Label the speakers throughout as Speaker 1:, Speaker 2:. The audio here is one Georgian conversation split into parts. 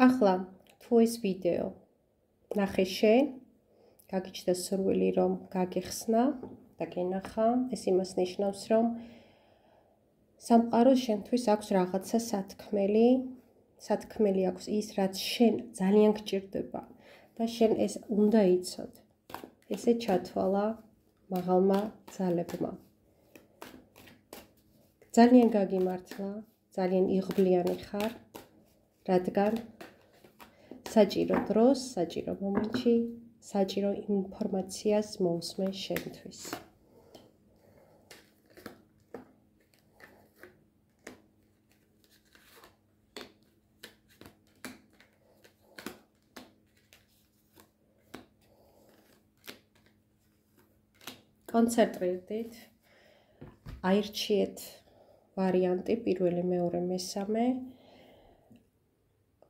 Speaker 1: ახლა თუ ეს ვიდეო ნახე შენ, გაგიჩნდა სურვილი რომ გაგეხსნა და გენახა, ეს იმას ნიშნავს რომ სამყაროს შენთვის აქვს რაღაცა სათქმელი აქვს ის, რაც შენ ძალიან გჭირდება და შენ ეს უნდა იცოდ. ესე ჩათვალა მაღალმა ძალებმა. ძალიან გაგიმართლა, ძალიან იღბლიანი ხარ, რადგან საჭირო დროს, საჭირო მომენტში, საჭირო ინფორმაციას მოусმე შენთვის. კონცენტრირდით, აირჩიეთ ვარიანტი პირველი, მეორე, მესამე.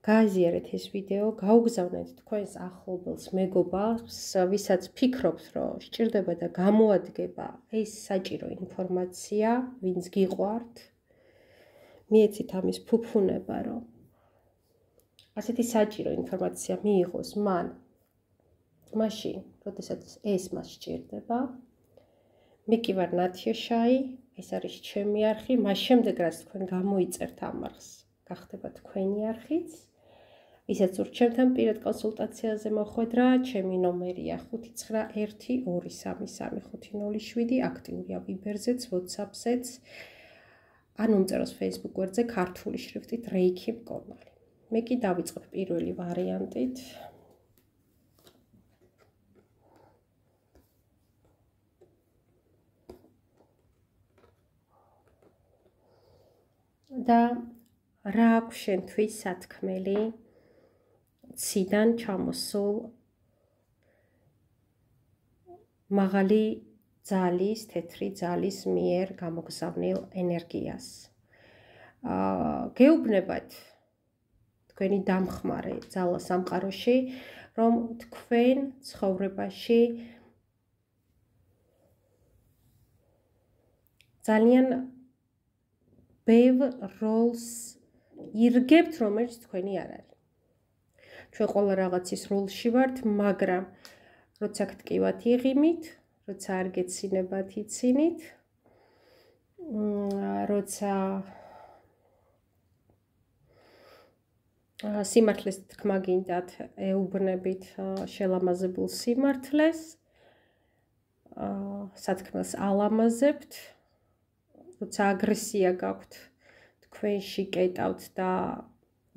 Speaker 1: გააზიარეთ ეს ვიდეო, გაუგზავნეთ თქვენს ახლობელს, მეგობარს, ვისაც ფიქრობთ, რომ სჭირდება და გამოადგება ეს საჭირო ინფორმაცია, ვინც გიყვართ. მიეცით ამის ფუფუნება, რომ ასეთი საჭირო ინფორმაცია მიიღოს მაშინ, როდესაც ეს მას სჭირდება. მე კი ვარ ნათია შაი, ეს არის ჩემი არხი, მას შემდეგ რაც თქვენ გამოიწერთ ამ არხს, გახდება თქვენი არხიც. ვისაც ურჩევთ ამ პირად კონსულტაციაზე მოხვედრა, ჩემი ნომერია 59123335507, აქტიურია ვიბერზეც, WhatsApp-ზეც, ან უმწეროს Facebook გვერდზე ქართული შრიფტით რეიკი მკურნალი. მე კი დავიწყებ პირველი ვარიანტით. და რა აქვს შენთვის სათქმელი ციდან ჩამოსულ მაღალი ძალის, თეთრი ძალის მიერ გამოგზავნილ ენერგიას. გეუბნებათ თქვენი დამხმარე ძალა სამყაროში, რომ თქვენ ცხოვრებაში ძალიან ბევრ როლს ირგებთ, რომელიც თქვენი არ არის. ჩვენ ყველა რაღაცის როლში ვართ, მაგრამ როცა გტკივათ იღიმით, როცა არ გეცინებათ იცინით, როცა სიმართლეს თქმა გინდათ, ეუბნებით შელამაზებულ სიმართლეს, სათქმელს ალამაზებთ, როცა აგრესია გაქვთ თქვენში, კეტავთ და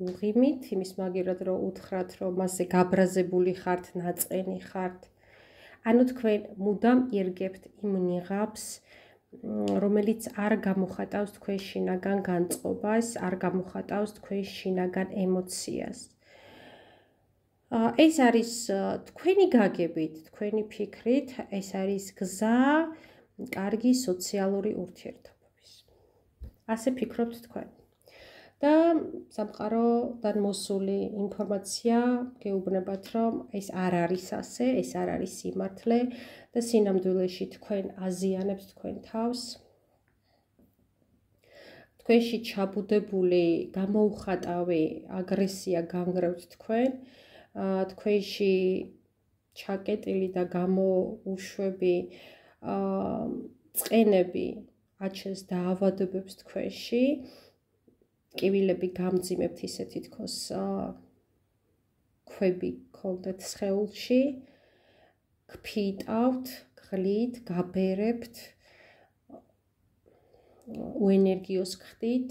Speaker 1: უღიმით, იმის მაგერად რომ უთხრათ, რომ მასზე გაბრაზებული ხართ, ნაწყენი ხართ. ანუ თქვენ მუდამ ირგებთ იმ ნიღაბს, რომელიც არ გამოხატავს თქვენ შინაგან განწყობას, არ გამოხატავს თქვენ შინაგან ემოციას. ეს არის თქვენი გაგებით, თქვენი ფიქრით, ეს არის გზა კარგი სოციალური ურთიერთობების. ასე ფიქრობთ თქვენ. და სამყაროდან მოსული ინფორმაცია გეუბნებათ, რომ ეს არ არის ასე, ეს არ არის სიმართლე და სინამდვილეში თქვენ აზიანებთ თქვენ თავს. თქვენში ჩაბუდებული გამოუხატავი აგრესია განგრევთ თქვენ, თქვენში ჩაკეტილი და გამოუშვები წყენები აჩენს დაავადებებს თქვენში. ტკივილები გამძიმებთ, ისეთი თქოს ქვები გქონდეთ სხეულში, გფიტავთ, გღლით, გაბერებთ, უენერგიოს ხდით,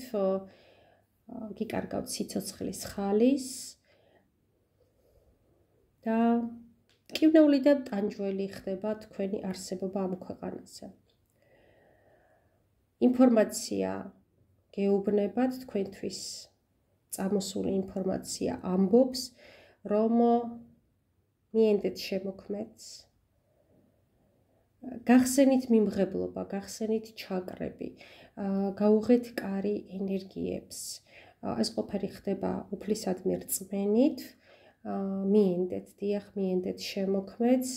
Speaker 1: გიკარგავთ სიცოცხლის ხალის და ტკივნეული და ტანჯველი ხდება თქვენი არსებობა ამ ქვეყანაზე. ინფორმაცია გეუბნებათ, თქვენთვის წამოსული ინფორმაცია ამბობს, რომ მიენდეთ შემოქმედს, გახსენით მიმღებლობა, გახსენით ჩაკრები, გაუღეთ კარი ენერგიებს. ეს ყველაფერი ხდება უფლისადმი რწმენით, მიენდეთ, დიახ, მიენდეთ შემოქმედს,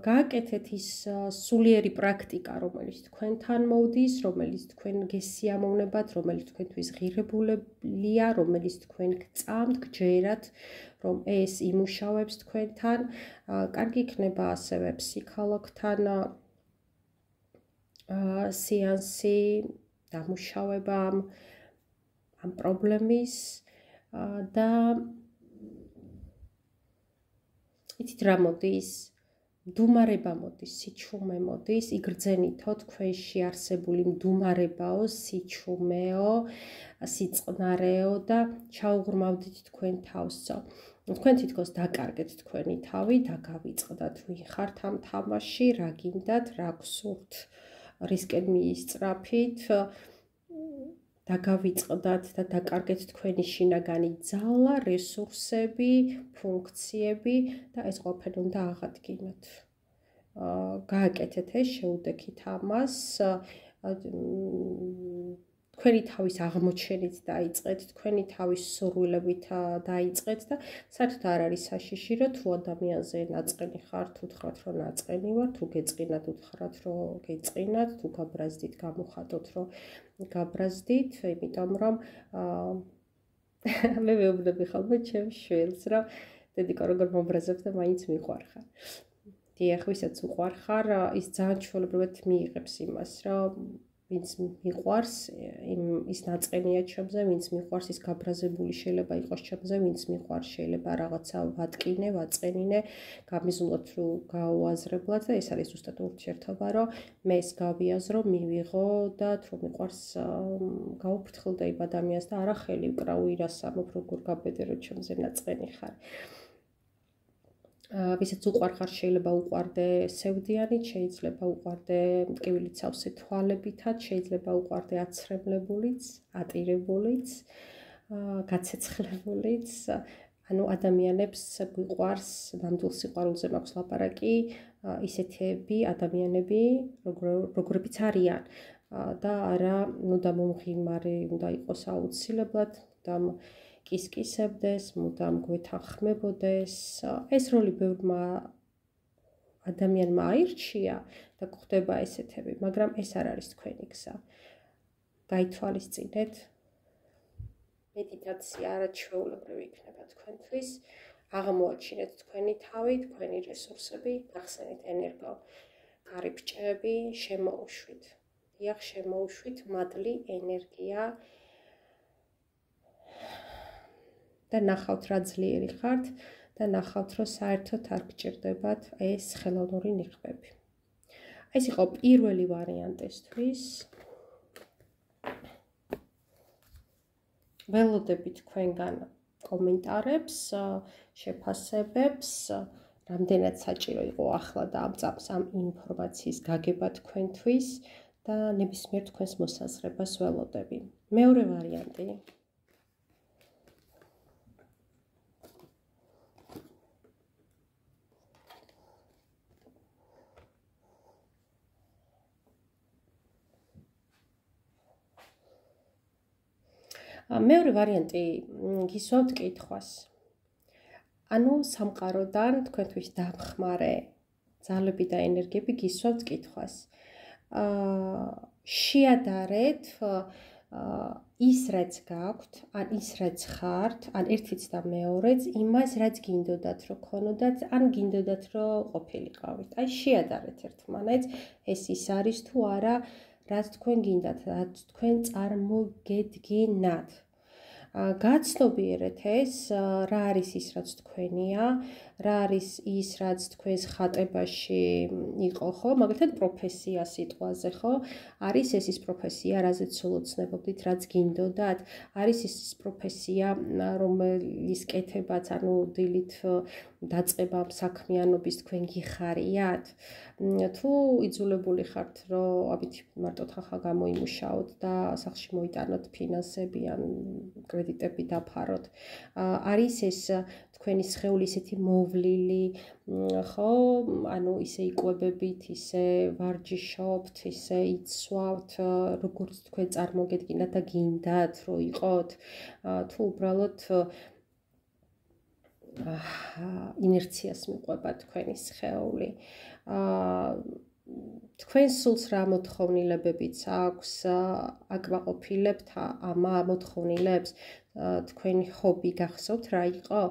Speaker 1: გააკეთეთ ის სულიერი პრაქტიკა, რომელიც თქვენთან მოდის, რომელიც თქვენ გესიამოვნებათ, რომელიც თქვენთვის ღირებულია, რომელიც თქვენ გწამთ, გჯერათ, რომ ეს იმუშავებს თქვენთან. კარგი იქნება ასევე ფსიქოლოგთან სეანსი, დამუშავება ამ პრობლემის და იცით რა მოდის? მდუმარება მოდის, სიჩუმე მოდის, იგრძენითო თქვენში არსებული მდუმარებაო, სიჩუმეო, სიწყნარეო და ჩაუღრმავდით თქვენ თავსო. თქვენ თითქოს დაკარგეთ თქვენი თავი, დაგავიწყდათ ვინ ხართ ამ თამაში, რა გინდათ, რა გსურთ, რისკენ მიისწრაფით, დაგავიწყდათ და დაკარგეთ თქვენი შინაგანი ძალა, რესურსები, ფუნქციები და ეს ყველაფერი უნდა აღადგინოთ. გააკეთეთ ეს, შეუდექით ამას, თქვენი თავის აღმოჩენით დაიწყეთ, თქვენი თავის სურვილებით დაიწყეთ და საერთოდ არ არის საშიში, რომ თუ ადამიანზე ნაწყენი ხართ, უთხრათ, რომ ნაწყენი ვარ, თუ გეწყინათ, უთხრათ, რომ გეწყინათ, თუ გაბრაზდით, გამოხატოთ, რომ გაბრაზდით, იმიტომ რომ მე მეუბნები ხოლმე ჩემს შვილს, რომ დედიკო როგორ მომბრაზებ და მაინც მიყვარხარ. დიახ, ვისაც უყვარხარ, ის ძალიან ჩვეულებრივად მიიღებს იმას, რომ ვინც მიყვარს, ის ნაწყენია ჩემზე, ვინც მიყვარს, ის გაბრაზებული შეიძლება იყოს ჩემზე, ვინც მიყვარს, შეიძლება რაღაცა ვატკინე, ვაწყენინე, გამიზნულოთ თუ გაუაზრებლად და ეს არის ზუსტად ურთიერთობა, რომ მე ეს გავიაზრო, მივიღო და თუ მიყვარს, გაუფრთხილდე იმ ადამიანს და არა ხელი ვკრავ ირასამობ, როგორ გაბედე, რომ ჩემზე ნაწყენი ხარ. ვისაც უყვარხარ, შეიძლება უყვარდე სევდიანით, შეიძლება უყვარდე მტკივილით სავსე თვალებითაც, შეიძლება უყვარდე აცრემლებულიც, ატირებულიც, გაცეცხლებულიც. ანუ ადამიანებს გვიყვარს, ნამდვილ სიყვარულზე მაქვს ლაპარაკი, ისეთები ადამიანები, როგორებიც არიან და არა მუდამ მომღიმარი უნდა იყოს აუცილებლად, მუდამ კისკისებდეს, მუდამ გვეთანხმებოდეს. ეს როლი ბევრმა ადამიანმა აირჩია და გვხდება ესეთები, მაგრამ ეს არ არის თქვენი გზა. გაითვალისწინეთ. მედიტაცია არაჩვეულებრივი იქნება თქვენთვის. აღმოაჩინეთ თქვენი თავი, თქვენი რესურსები, გახსენეთ ენერგო გარიბჭეები, შემოუშვით. დიახ, შემოუშვით მადლი, ენერგია და ნახავთ რა ძლიერი ხართ და ნახავთ რომ საერთოდ არ გჭირდებათ ეს ხელოვნური ნიღბები. ეს იყო პირველი ვარიანტისთვის. ველოდებით თქვენგან კომენტარებს, შეფასებებს, რამდენად საჭირო იყო ახლა და ამ წამს ამ ინფორმაციის გაგება თქვენთვის და ნებისმიერ თქვენს მოსაზრებას ველოდები. მეორე ვარიანტი. მეორე ვარიანტი გისვავთ კითხვას. ანუ სამყაროდან თქვენთვის დამხმარე ძალები და ენერგიები გისვავთ კითხვას. შეადარეთ ის რაც გაქვთ, ან ის რაც ხართ, ან ერთიც და მეორეც იმას რაც გინდოდათ რომ ქონოდათ, ან გინდოდათ რომ ყოფილიყავით. აი შეადარეთ ერთმანეთს, ეს ის არის თუ არა, რაც თქვენ გინდათ, რაც თქვენ წარმოგედგინათ. გაცნობიერეთ ეს, რა არის ის, რაც თქვენია, რა არის ის, რაც თქვენს ხატებაში იყო, ხო? მაგალითად პროფესია სიტყვაზე, ხო? არის ეს ის პროფესია, რაზეც სულ ოცნებობდით, რაც გინდოდათ? არის ის პროფესია, რომლის კეთებაც, ანუ დილით დაწყებამ საქმიანობის თქვენ გიხარიათ? თუ იძულებული ხართ, რომ ამით მარტო ხახა გამოიმუშაოთ და სახში მოიტანოთ ფინანსები ან კრედიტები დაფაროთ. არის ეს თქვენი სხეული ისეთი მოვლილი, ხო? ანუ ისე იკვებებით, ისე ვარჯიშობთ, ისე იცვავთ, როგორც თქვენ წარმოგედგინათ და გინდათ, რომ იყოთ, თუ უბრალოდ ინერციას მიყვება თქვენი სხეული. თქვენ სულს რა მოთხოვნილებებიც აქვს, აკმაყოფილებთ ამ მოთხოვნილებს, თქვენი ჰობი გახსოვთ რა იყო?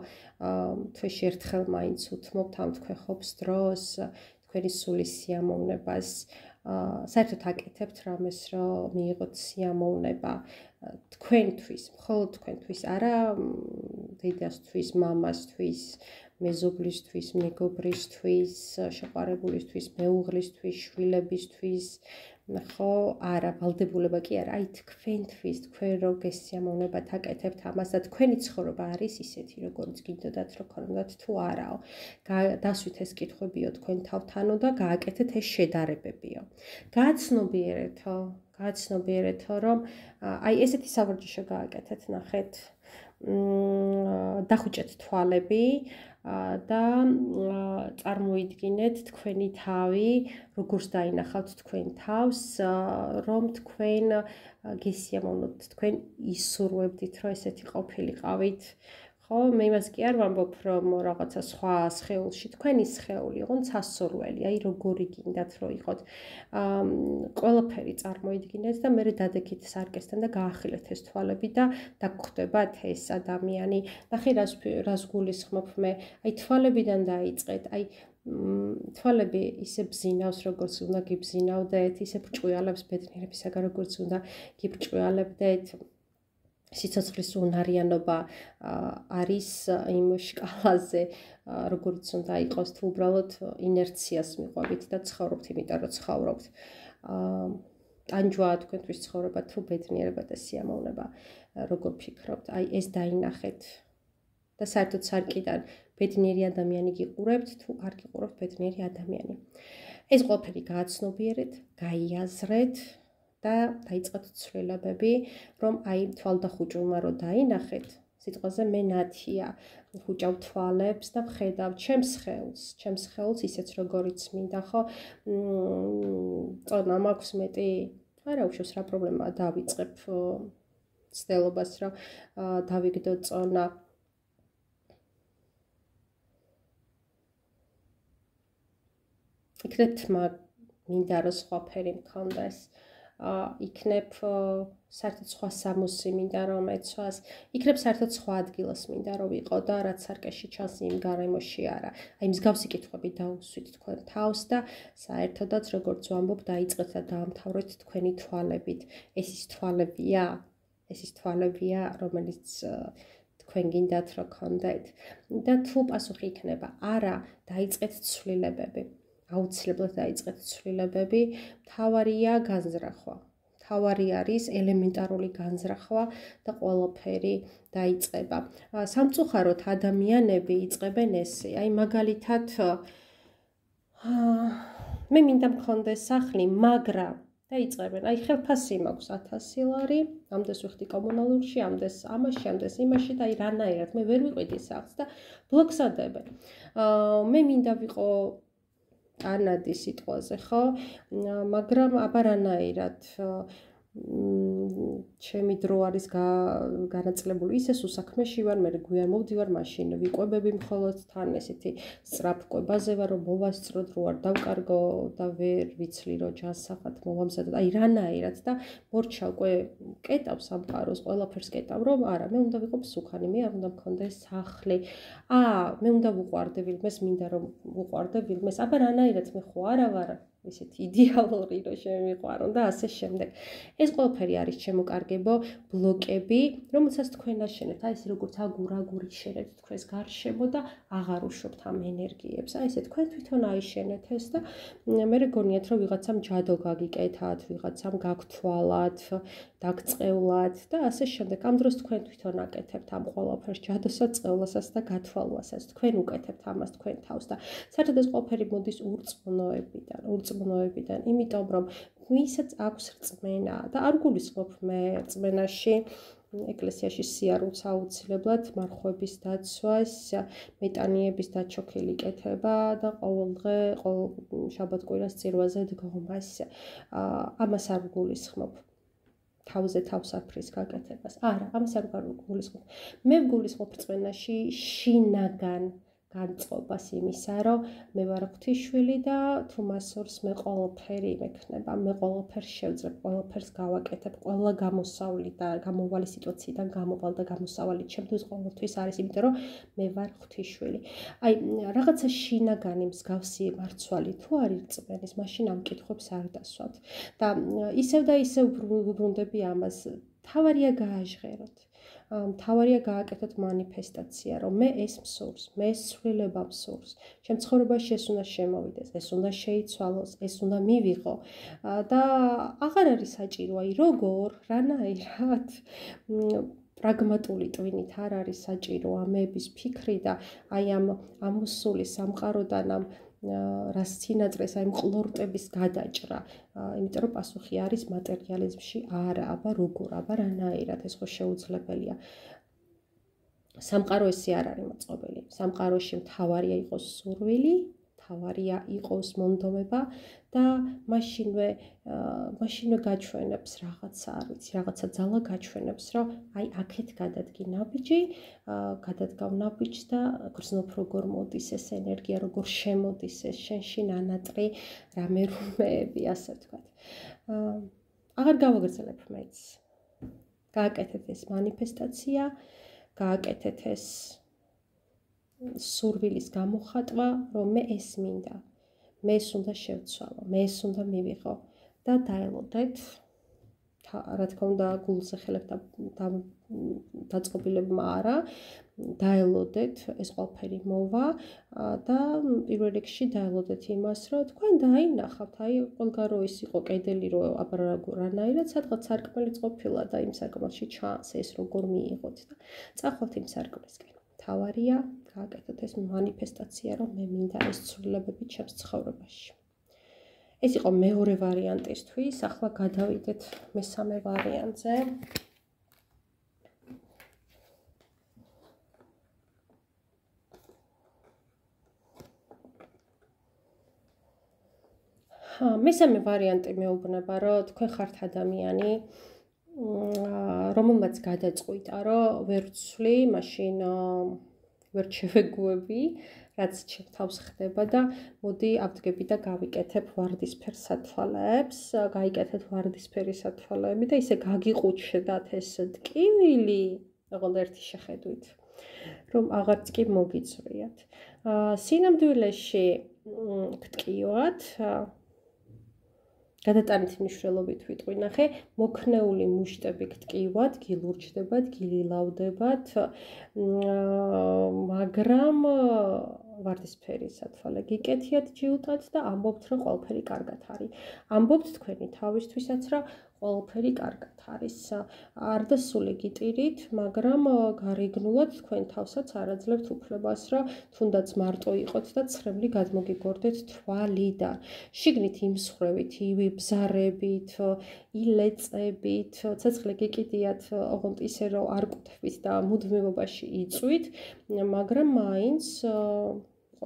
Speaker 1: თვეში ერთხელ მაინც უთმობთ ამ თქვენ ჰობს დროს, თქვენი სულის სიამოვნებას, საერთოდ აკეთებთ რამეს, რომ მიიღოთ სიამოვნება თქვენთვის, მხოლოდ თქვენთვის, არა დედასთვის, მამასთვის, მეზობლისთვის, მეგობრისთვის, შეყვარებულისთვის, მეუღლისთვის, შვილებისთვის, ხო, არა, ვალდებულება კი არა, აი თქვენთვის, თქვენ რო გესიამოვნებათ, აკეთებთ ამას და თქვენი ცხოვრება არის ისეთი, როგორც გინდოდათ, რომ ქონდათ თუ არაო. დასვით ეს კითხვებიო თქვენ თავთანო და გააკეთეთ ეს შედარებებიო. გააცნობიერეთო, რომ აი ესეთი სავარჯიშო გააკეთეთ, ნახეთ, დახუჭეთ თვალები და წარმოიდგინეთ თქვენი თავი, როგორც დაინახავთ თქვენ თავს, რომ თქვენ გესიამოვნოთ, თქვენ ისურვებდით, რომ ესეთი ყოფილიყავით. ხო, მე იმას კი არ ვამბობ, რომ რაღაცა სხვა სხეულში, თქვენი სხეული იყო სასურველი, აი როგორი გინდათ რომ იყოთ. ყველაფერი წარმოიდგინეთ და მერე დადექით სარკესთან და გაახილეთ ეს თვალები და დაგხვდებათ ეს ადამიანი. ნახე რას გულისხმობ მე, აი თვალებიდან დაიწყეთ, აი თვალები ისე ბზინავს, როგორც უნდა გიბზინავდეთ, ისე ბრჭყვიალებს ბედნიერებისაგან, როგორც უნდა გიბრჭყვიალებდეთ. სიცოცხლის უნარიანობა არის იმ შკალაზე, როგორც უნდა იყოს, თუ უბრალოდ ინერციას მიყვებით და ცხოვრობთ, იმიტომ რომ ცხოვრობთ. ტანჯვაა თქვენთვის ცხოვრება თუ ბედნიერება და სიამოვნება, როგორ ფიქრობთ? აი ეს დაინახეთ და საერთოდ სარკიდან ბედნიერი ადამიანი გიყურებთ თუ არ გიყურებთ ბედნიერი ადამიანი. ეს ყველაფერი გააცნობიერეთ, გაიაზრეთ და დაიწყეთ ცვლილებები, რომ აი თვალდახუჭულმა რო დაინახეთ, სიტყვაზე მე ნათია, ხუჭავ თვალებს და ვხედავ ჩემს სხეულს ისეც როგორიც მინდა, ხო? წონა მაქვს მეტი? არა უშავს რა პრობლემაა, დავიწყებ ცდილობას, რომ დავიგდო წონა. იქნებ თმა მინდა რომ სხვა ფერი მქონდეს. იქნებ საერთოდ სხვა სამოსი მინდა რომ ეცვას, იქნებ საერთოდ სხვა ადგილას მინდა რომ ვიყო და რაც სარკეში ჩანს იმ გარემოში არა. აი მსგავსი კითხვები დაუსვით თქვენ თავს და საერთოდაც როგორც ვამბობ, დაიწყეთ და დაამთავრეთ თქვენი თვალებით. ეს ის თვალებია, რომელიც თქვენ გინდათ რომ გქონდეთ. და თუ პასუხი იქნება არა, დაიწყეთ ცვლილებები. აუცილებლად დაიწყეთ ცვლილებები, მთავარია განზრახვა. მთავარი არის ელემენტარული განზრახვა და ყველაფერი დაიწყება. სამწუხაროდ ადამიანები იწყებენ ესე, აი მაგალითად მე მინდა მქონდეს სახლი, მაგრამ დაიწყებენ, აი ხელფასი მაქვს 1000 ლარი, ამდენს ვიხდი კომუნალურში, ამდენს ამაში, ამდენს იმაში და აი რანაირად მე ვერ ვიყიდი სახლს და ბლოკს ადებენ. მე მინდა ვიყო ანადი სიტყვაზე, ხო? მაგრამ აბა რანაირად ჩემი დრო არის განაწილებული ისე სუსაქმეში ვარ, მე გვიან მოვდივარ მაშინ ვიყვებები მხოლოდ თან ესეთი სწრაფ კვებაზე ვარ, რომ მოვასწროთ, რო არ დავკარგო და ვერ ვიცლი რომ ჯანსაღად მოვამზადოთ. აი რანაირად და მორჩა უკვე კეტავ სამყაროს, ყველაფერს კეტავ, რომ არა, მე უნდა ვიყო მსუქანი, მე არ უნდა მქონდეს სახლი. მე უნდა ვუყვარდე ვინმეს, მინდა რომ ვუყვარდე ვინმეს. აბა რანაირად მე ხო არა ვარ ისეთი იდეალური რომ შემიყვარო და ასე შემდეგ. ეს ყველაფერი არის ჩემოკარგებო ბლოკები, რომელსაც თქვენ აშენებთ, აი ეს როგორც აგურით შენებთ თქვენს გარშემო და აღარ უშვებთ ამ ენერგიებს. აი ესე თქვენ თვითონ აიშენეთ ეს და მე გონიათ რომ ვიღაცამ ჯადო გაგიკეთათ, ვიღაცამ გაგთვალათ, დაგწევლათ და ასე შემდეგ. ამ დროს თქვენ თვითონ აკეთებთ ამ ყველაფერს, ჯადოსაც, წევლასაც და გათვალვასაც. თქვენ უკეთებთ ამას თქვენ თავს და საერთოდ ეს ყველაფერი მოდის ურწმუნოებიდან, იმიტომ რომ ვისაც აქვს რწმენა და არ გულისხმობ მე რწმენაში ეკლესიაში სიარულს აუცილებლად მარხვების დაცვას, მეტანიების დაჩოქილი კეთება და ყოველდღე შაბათ-კვირას წირვაზე დგომას. ამას არ გულისხმობ. თავზე თავსაფრის გაკეთებას. არა, ამას არ გულისხმობ. მე ვგულისხმობ რწმენაში შინაგან განწყობას იმისა, რომ მე ვარ ღვთისშვილი და თუ მასურს მე ყველაფერი მექნება, მე ყველაფერს შევძლებ, ყველაფერს გავაკეთებ, ყველა გამოსავლი და გამოვალი სიტუაციიდან გამოვალ და გამოსავალი ჩემთვის ყოველთვის არის, იმიტომ რომ მე ვარ ღვთისშვილი. აი, რაღაცა შინაგანი მსგავსი მარცვალი თუ არის რწმენის, მაშინ ამ კითხვებს არ დასვათ. და ისევ და ისევ ვუბრუნდები ამას, თავარია გააჟღეროთ. მთავარია გააკეთოთ მანიფესტაცია, რომ მე ეს მსურს, მე ეს ცვლილება მსურს, ჩემ ცხოვრებაში ეს უნდა შემოვიდეს, ეს უნდა შეიცვალოს, ეს უნდა მივიღო და აღარ არის საჭირო, აი როგორ, რანაირად პრაგმატული ტვინით არ არის საჭირო ამების ფიქრი და აი ამ ამოსული სამყაროდან ამ რას წინაწრეს აი მყლორტების გადაჭრა, იმიტომ რომ პასუხი არის მატერიალიზმში, არა, აბა როგორ, აბა რანაირად, ეს ხო შეუძლებელია. სამყარო ესე არ არის მოწყობილი. სამყაროში მთავარია იყოს სურვილი, მთავარია იყოს მონდომება და მაშინვე გაჩვენებს რაღაცა, არ ვიცი, რაღაცა ძალა გაჩვენებს, რომ აი აქეთ გადადგი ნაბიჯი, გადადგავ ნაბიჯს და გრძნობ როგორ მოდის ეს ენერგია, როგორ შემოდის ეს შენში ნანატრი რამე რუმეები, ასე ვთქვათ. აღარ გავაგრძელებ მეც. გააკეთეთ ეს მანიფესტაცია, გააკეთეთ ეს სურვილის გამოხატვა, რომ მე ეს მინდა, მე ეს უნდა შევცვალო, მე ეს უნდა მივიღო და დაელოდეთ, რა თქმა უნდა, გულზე ხელებთ დაწყობილებმა არა, დაელოდეთ, ეს ყველაფერი მოვა და პირველ რიგში დაელოდეთ იმას, რომ თქვენ დაინახავთ, აი ყველგარო ის იყო კედელი, რომ აბა რანაირად სადღაც სარკმელიც ყოფილა და იმ სარკმელში ჩანს ეს როგორ მიიღოთ და წახვალთ იმ სარკმლისკენ. თავარია გააკეთოთ ეს მანიფესტაცია, რომ მე მინდა ეს ცვლილებები ჩემს ცხოვრებაში. ეს იყო მეორე ვარიანტისთვის, ახლა გადავიდეთ მესამე ვარიანტზე. მესამე ვარიანტი მეუბნება, რომ თქვენ ხართ ადამიანი, რომელმაც გადაწყვიტა, რომ ვერ ვცვლი, მაშინ ვერ შევეგუები, რაც ჩემ თავს ხდება და მოდი ავდგები და გავიკეთებ ვარდისფერ სათვალეებს, გაიკეთეთ ვარდისფერი სათვალეები და ისე გაგიყუჩდათ ეს ტკივილი, ოღონდ ერთი შეხედვით, რომ აღარც კი მოგიწვიათ. სინამდვილეში გტკივათ, გადატანით მნიშვნელობით ვიტყვი, ნახე, მოქნეული მუშტები გტკივათ, გილურჯდებათ, გილილავდებათ, მაგრამ ვარდისფერი სათვალე გიკეთიათ ჯიუტად და ამბობთ, რომ ყველაფერი კარგად არის. ამბობთ თქვენი თავისთვისაც, რომ ყველაფერი კარგად არის. არ დასული გიტირით, მაგრამ გარეგნულად თქვენ თავსაც არ აძლევთ უფლებას, რომ თუნდაც მარტო იყოთ და ცრემლი გადმოგიგორდეთ თვალიდან. შიგნით იმსხვრევით, იბზარებით, ილეწებით, ცეცხლი გიკიდიათ, ოღონდ ისე რომ არ კუთვით და მუდმივობაში იწვით, მაგრამ მაინც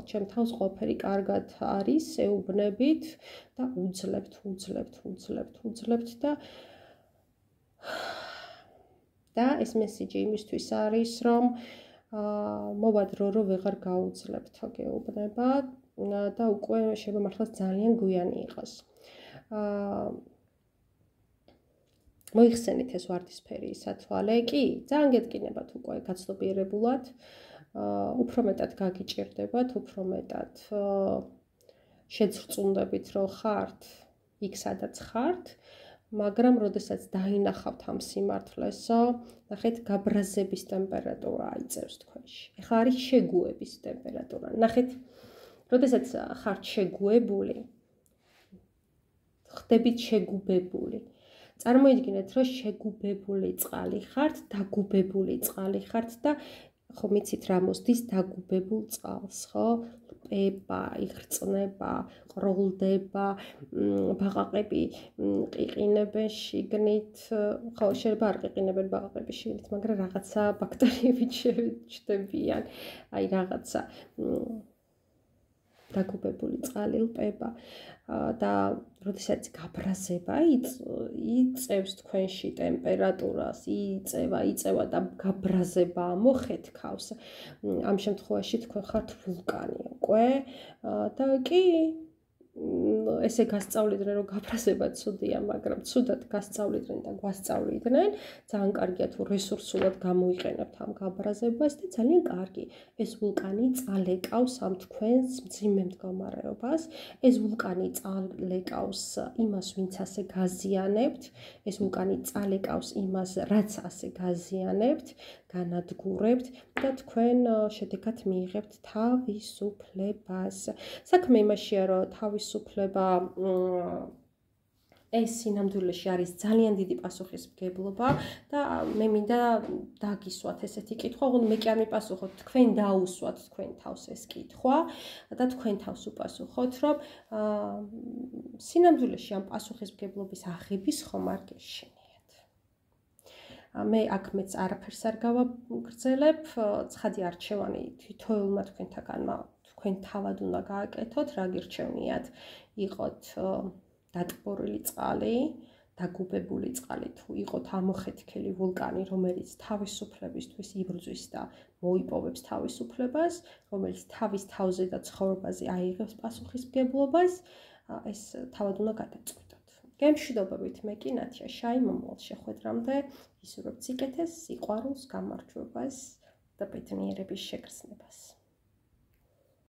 Speaker 1: ჩემ თავს ყველაფერი კარგად არის, ეუბნებით და უძლებთ და ეს მესიჯი იმისთვის არის, რომ მოვა დრო, რომ ვეღარ გაუძლებთ, გეუბნება და უკვე შეიძლება მართლაც ძალიან გვიანი იყოს. მოიხსენით ეს ვარდისფერი სათვალე, კი, ძალიან გეტკინებათ უკვე გაცნობიერებულად. უფრო მეტად გაგიჭირდებათ, უფრო მეტად შეძრწუნდებით, რომ ხართ იქ, სადაც ხართ, მაგრამ როდესაც დაინახავთ ამ სიმართლეს, ნახეთ, გაბრაზების ტემპერატურა აიწევს თქვენში. ეხლა არის შეგუების ტემპერატურა. ნახეთ, როდესაც ხართ შეგუებული, ხდებით შეგუბებული. წარმოიდგინეთ, რომ შეგუბებული წყალი ხართ, დაგუბებული წყალი ხართ და ხო მიცით რა მოსდის დაგუბებულ წყალს, ხო? ყება, იხრწნება, ყროლდება, ბაყაყები ყიყინებენ შიგნით, ხო, შეიძლება არ ყიყინებენ ბაყაყები შიგნით, მაგრამ რაღაცა ბაქტერიები ჩდებიან, აი რაღაცა დაგუბებული წყალი ყება და როდესაც გაბრაზება იწევს თქვენში ტემპერატურას, იწევა და გაბრაზება მოხეთქავს. ამ შემთხვევაში თქვენ ხართ ვულკანი უკვე და კი ესე გასწავლიდნენ, რომ გაბრაზება ცუდია, მაგრამ ცუდად გასწავლიდნენ და გვასწავლიდნენ. ძალიან კარგია თუ რესურსულად გამოიყენებთ ამ გაბრაზებას და ძალიან კარგი. ეს ვულკანი წალეკავს ამ თქვენს მძიმე მდგომარეობას. ეს ვულკანი წალეკავს იმას, ვინც ასე გაზიანებთ. ეს ვულკანი წალეკავს იმას, რაც ასე გაზიანებთ, განადგურებთ და თქვენ შედეგად მიიღებთ თავისუფლებას. საქმე იმაშია, რომ თავისუფლება ეს სინამდვილეში არის ძალიან დიდი პასუხისმგებლობა და მე მინდა დაგისვათ ესეთი კითხვა, ოღონდ მე კი არ მიპასუხოთ, თქვენ დაუსვათ თქვენ თავს ეს კითხვა და თქვენ თავს უპასუხოთ, რომ სინამდვილეში ამ პასუხისმგებლობის აღების ხომ არ გეშინიათ. მე აქ მეც არაფერს არ გავაგრძელებ, ცხადი არჩევანი თითოეულმა თქვენთაგანმა თქვენ თავად უნდა გააკეთოთ, რა გირჩევნიათ, იყოთ დატბორილი წყალი, დაგუბებული წყალი, თუ იყოთ ამოხეთქილი ვულკანი, რომელიც თავისუფლებისთვის იბრძვის და მოიპოვებს თავისუფლებას, რომელიც თავის თავზე და ცხოვრებაზე აიღებს პასუხისმგებლობას, ეს თავად უნდა გადაწყვიტოთ. გემშვიდობებით, მე კი ნათია შაი, მომავალ შეხვედრამდე ვისურვებთ სიკეთეს, სიყვარულს, გამარჯვებას და ბედნიერების შეგრძნებას.